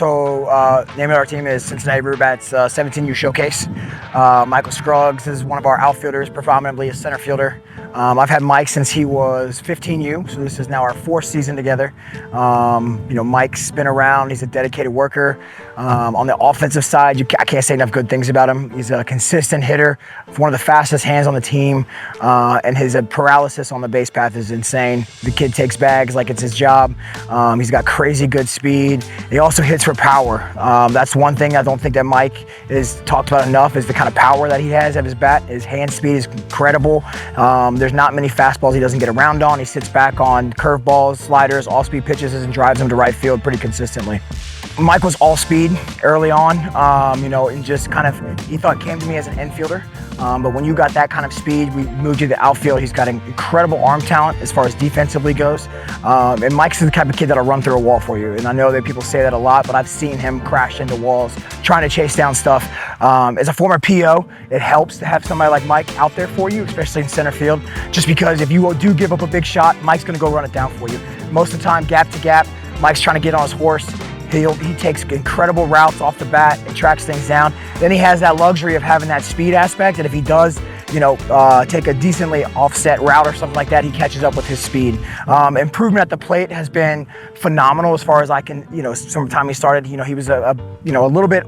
Name of our team is Cincinnati Rubats 17U Showcase. Michael Scruggs is one of our outfielders, predominantly a center fielder. I've had Mike since he was 15U, so this is now our 4th season together. Mike's been around. He's a dedicated worker. On the offensive side, I can't say enough good things about him. He's a consistent hitter, one of the fastest hands on the team, and his paralysis on the base path is insane. The kid takes bags like it's his job. He's got crazy good speed. He also hits for power. That's one thing I don't think that Mike is talked about enough, is the kind of power that he has at his bat. His hand speed is incredible. There's not many fastballs he doesn't get around on. He sits back on curveballs, sliders, all-speed pitches, and drives them to right field pretty consistently. Mike was all speed early on, and just kind of, he came to me as an infielder. But when you got that kind of speed, we moved you to the outfield. He's got an incredible arm talent as far as defensively goes. And Mike's the type of kid that'll run through a wall for you. And I know that people say that a lot, but I've seen him crash into walls trying to chase down stuff. As a former PO, it helps to have somebody like Mike out there for you, especially in center field, just because if you do give up a big shot, Mike's gonna go run it down for you. Most of the time, gap to gap, Mike's trying to get on his horse. He takes incredible routes off the bat and tracks things down. Then he has that luxury of having that speed aspect, and if he does, take a decently offset route or something like that, he catches up with his speed. Improvement at the plate has been phenomenal as far as I can, from the time he started, he was a little bit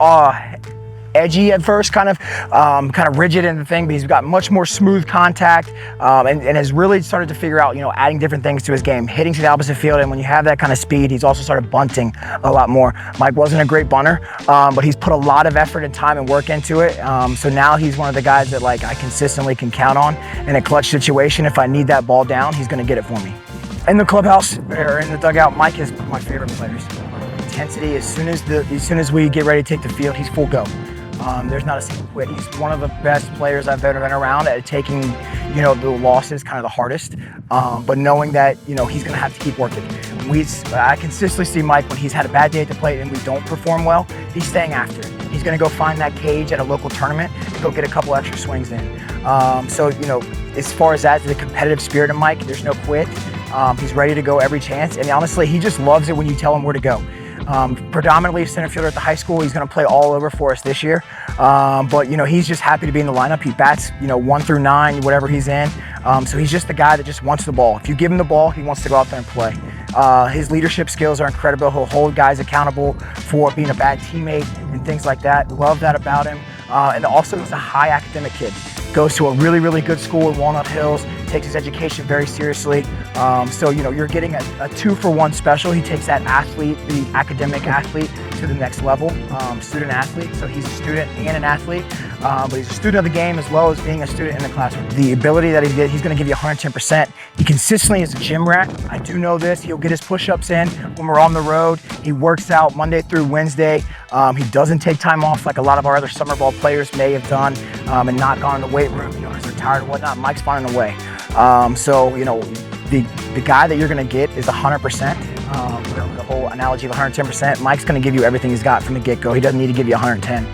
edgy at first, kind of rigid in the thing, but he's got much more smooth contact, and has really started to figure out, adding different things to his game, hitting to the opposite field. And when you have that kind of speed, he's also started bunting a lot more. Mike wasn't a great bunter, but he's put a lot of effort and time and work into it. So now he's one of the guys that I consistently can count on in a clutch situation. If I need that ball down, he's going to get it for me. In the clubhouse or in the dugout, Mike is one of my favorite players. Intensity, as soon as we get ready to take the field, he's full go. There's not a single quit. He's one of the best players I've ever been around at taking, the losses kind of the hardest, but knowing that, he's going to have to keep working. I consistently see Mike when he's had a bad day at the plate and we don't perform well, he's staying after it. He's going to go find that cage at a local tournament and go get a couple extra swings in. As far as that, the competitive spirit of Mike, there's no quit. He's ready to go every chance, and honestly, he just loves it when you tell him where to go. Predominantly a center fielder at the high school. He's going to play all over for us this year. But he's just happy to be in the lineup. He bats, 1 through 9, whatever he's in. So he's just the guy that just wants the ball. If you give him the ball, he wants to go out there and play. His leadership skills are incredible. He'll hold guys accountable for being a bad teammate and things like that. Love that about him. And also, he's a high academic kid. Goes to a really, really good school in Walnut Hills, takes his education very seriously. You're getting a 2-for-1 special. He takes that athlete, the academic athlete, to the next level, student athlete. So he's a student and an athlete, but he's a student of the game as well as being a student in the classroom. The ability that he's going to give you 110%. He consistently is a gym rat. I do know this. He'll get his push-ups in when we're on the road. He works out Monday through Wednesday. He doesn't take time off like a lot of our other summer ball players may have done, and not gone to the weight room, because they're tired and whatnot. Mike's finding a way. The guy that you're going to get is 100%. The whole analogy of 110%. Mike's going to give you everything he's got from the get-go. He doesn't need to give you 110.